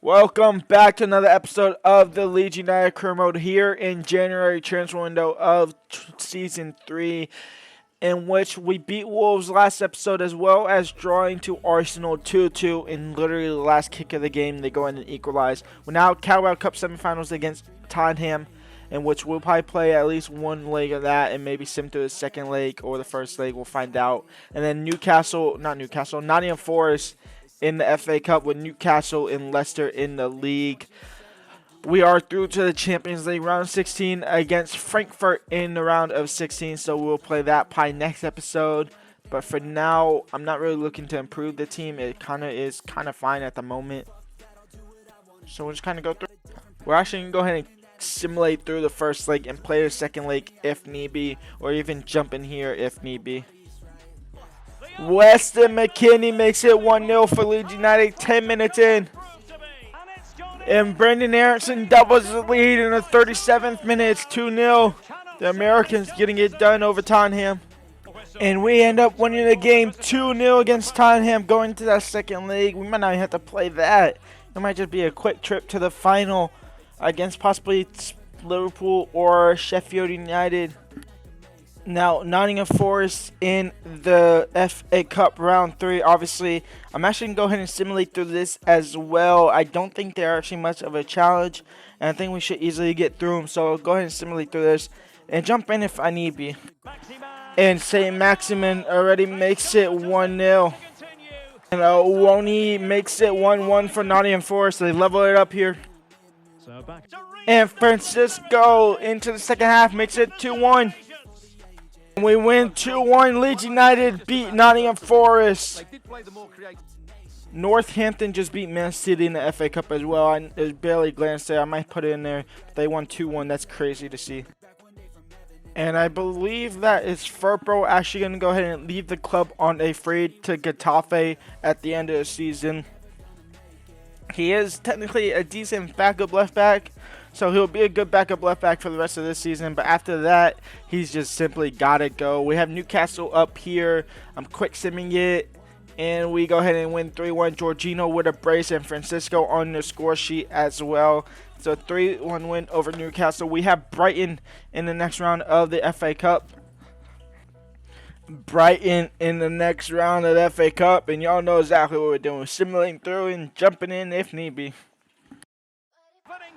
Welcome back to another episode of the Leeds United Career Mode here in January transfer window of Season 3, in which we beat Wolves last episode as well as drawing to Arsenal 2-2 in literally the last kick of the game. They go in and equalize. We're now Carabao Cup semifinals against Tottenham, in which we'll probably play at least one leg of that and maybe sim through the second leg or the first leg. We'll find out. And then Nottingham Forest in the FA Cup with Newcastle and Leicester in the league. We are through to the Champions League round 16 against Frankfurt in the round of 16, so we'll play that probably next episode. But for now, I'm not really looking to improve the team. It is kind of fine at the moment. So we'll just kind of go through. We're actually going to go ahead and simulate through the first leg and play the second leg if need be, or even jump in here if need be. Weston McKennie makes it 1-0 for Leeds United 10 minutes in. And Brendan Aronson doubles the lead in the 37th minute. It's 2-0. The Americans getting it done over Tottenham. And we end up winning the game 2-0 against Tottenham going to that second leg. We might not even have to play that. It might just be a quick trip to the final against possibly Liverpool or Sheffield United. Now, Nottingham Forest in the FA Cup round 3. Obviously, I'm actually going to go ahead and simulate through this as well. I don't think they're actually much of a challenge, and I think we should easily get through them. So I'll go ahead and simulate through this and jump in if I need be. And St. Maximin already makes it 1-0. And Woney makes it 1-1 for Nottingham Forest. They level it up here. And Francisco into the second half makes it 2-1. We win 2-1. Leeds United beat Nottingham Forest. Northampton just beat Man City in the FA Cup as well. I barely glanced there. I might put it in there. They won 2-1. That's crazy to see. And I believe that is Firpo actually going to go ahead and leave the club on a free to Getafe at the end of the season. He is technically a decent backup left back, so he'll be a good backup left back for the rest of this season. But after that, he's just simply got to go. We have Newcastle up here. I'm quick simming it. And we go ahead and win 3-1. Jorginho with a brace and Francisco on the score sheet as well. So 3-1 win over Newcastle. We have Brighton in the next round of the FA Cup. Brighton in the next round of the FA Cup. And y'all know exactly what we're doing. Simulating through and jumping in if need be.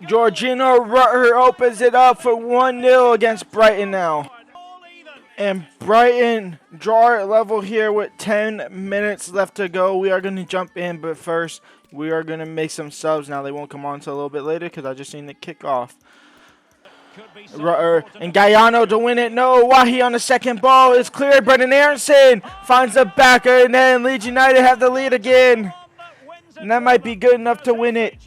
Jorginho Rutter opens it up for 1-0 against Brighton now. And Brighton draw it level here with 10 minutes left to go. We are going to jump in, but first we are going to make some subs. Now they won't come on until a little bit later because I just seen the kickoff. Rutter and Gaiano to win it. No, Wahi on the second ball is cleared. Brendan Aronson finds the backer, and then Leeds United have the lead again. And that might be good enough to win it.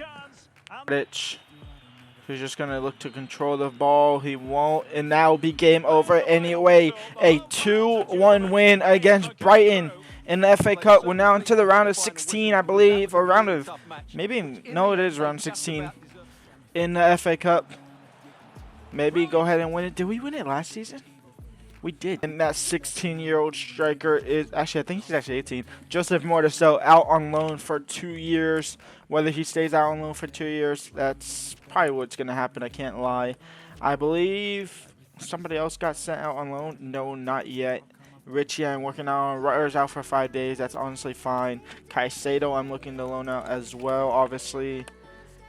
He's just going to look to control the ball. He won't. And that will be game over anyway. A 2-1 win against Brighton in the FA Cup. We're now into the round of 16, I believe. Or round of, maybe, no, it is round 16 in the FA Cup. Maybe go ahead and win it. Did we win it last season? We did. And that 16-year-old striker is, actually, I think he's actually 18. Joseph Mortiso out on loan for 2 years. Whether he stays out on loan for 2 years, that's probably what's going to happen. I can't lie. I believe somebody else got sent out on loan. No, not yet. Richie, I'm working on. Rutter's out for 5 days. That's honestly fine. Caicedo, I'm looking to loan out as well, obviously.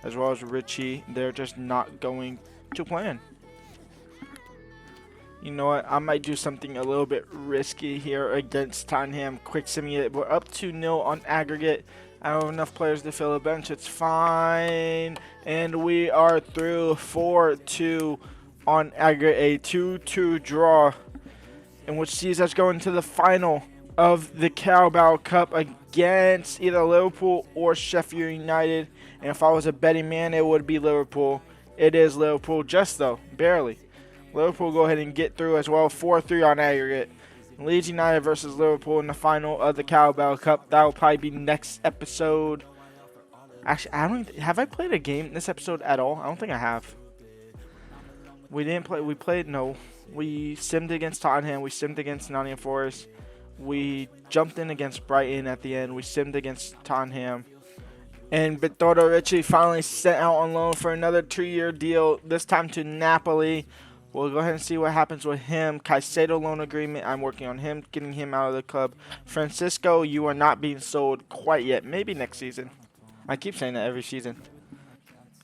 As well as Richie. They're just not going to plan. You know what? I might do something a little bit risky here against Tottenham. Quick simulate. We're up 2-0 on aggregate. I don't have enough players to fill a bench. It's fine. And we are through 4-2 on aggregate. A 2-2 draw, in which sees us going to the final of the Carabao Cup against either Liverpool or Sheffield United. And if I was a betting man, it would be Liverpool. It is Liverpool, just though, barely. Liverpool go ahead and get through as well. 4-3 on aggregate. Leeds United versus Liverpool in the final of the Carabao Cup. That will probably be next episode. Actually, have I played a game in this episode at all? I don't think I have. We didn't play. We played, no. We simmed against Tottenham. We simmed against Nottingham Forest. We jumped in against Brighton at the end. We simmed against Tottenham. And Vittorio Ricci finally sent out on loan for another 2-year deal, this time to Napoli. We'll go ahead and see what happens with him. Caicedo loan agreement. I'm working on him, getting him out of the club. Francisco, you are not being sold quite yet. Maybe next season. I keep saying that every season.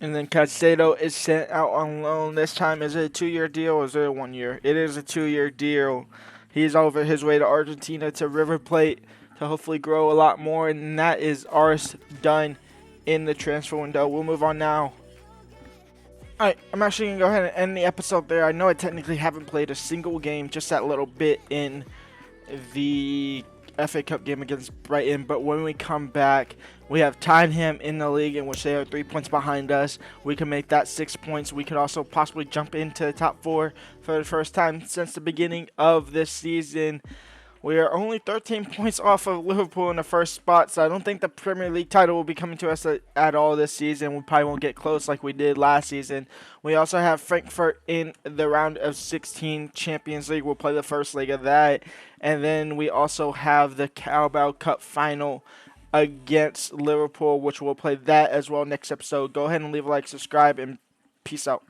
And then Caicedo is sent out on loan. This time, is it a 2-year deal or is it a 1-year? It is a 2-year deal. He's over his way to Argentina to River Plate to hopefully grow a lot more. And that is ours done in the transfer window. We'll move on now. Alright, I'm actually going to go ahead and end the episode there. I know I technically haven't played a single game, just that little bit in the FA Cup game against Brighton, but when we come back, we have Tottenham in the league, in which they are 3 points behind us. We can make that 6 points. We could also possibly jump into the top 4 for the first time since the beginning of this season. We are only 13 points off of Liverpool in the first spot, so I don't think the Premier League title will be coming to us at all this season. We probably won't get close like we did last season. We also have Frankfurt in the round of 16 Champions League. We'll play the first leg of that. And then we also have the Carabao Cup final against Liverpool, which we'll play that as well next episode. Go ahead and leave a like, subscribe, and peace out.